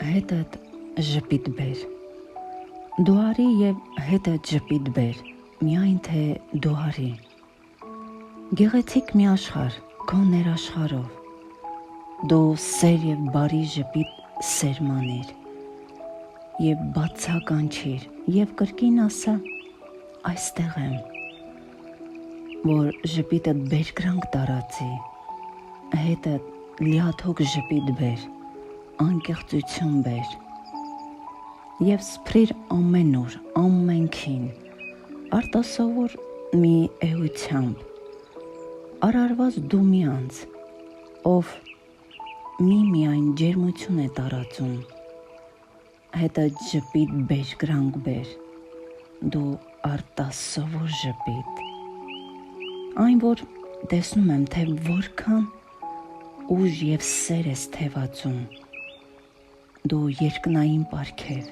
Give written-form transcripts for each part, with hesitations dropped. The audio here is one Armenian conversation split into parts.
հետդ ժպիտ բեր, դու արի և հետդ ժպիտ բեր, միայն թե դու արի, գեղեցիկ մի աշխարհ քո ներաշխարհով, դու սեր և բարի ժպիտ սերմանիր, և բացականչիր և կրկին ասա այստեղ եմ, որ ժպիտդ բերկրանք տարածի, հետդ լիաթոք ժպիտ բեր, անկեղծություն բեր, և սփռիր ամենուր, ամենքին, արտասովոր մի էությամբ, արարված դու մի անձ, ով միմիայն ջերմություն է տարածում, հետդ ժպիտ բերկրանք բեր, դու արտասովոր ժպիտ, այն որ տեսնում եմ, թե որքան ուժ և սեր ես թևածում, դու երկնային պարգև,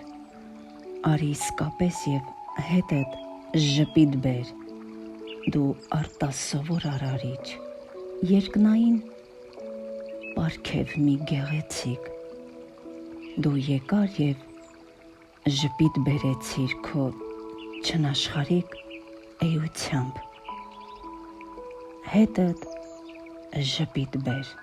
արի իսկապես և հետդ ժպիտ բեր, դու արտասովոր արարիչ, երկնային պարգև մի գեղեցիկ, դու եկար և ժպիտ բերեցիր քո չնաշխարհիկ էությամբ, հետդ ժպիտ բեր,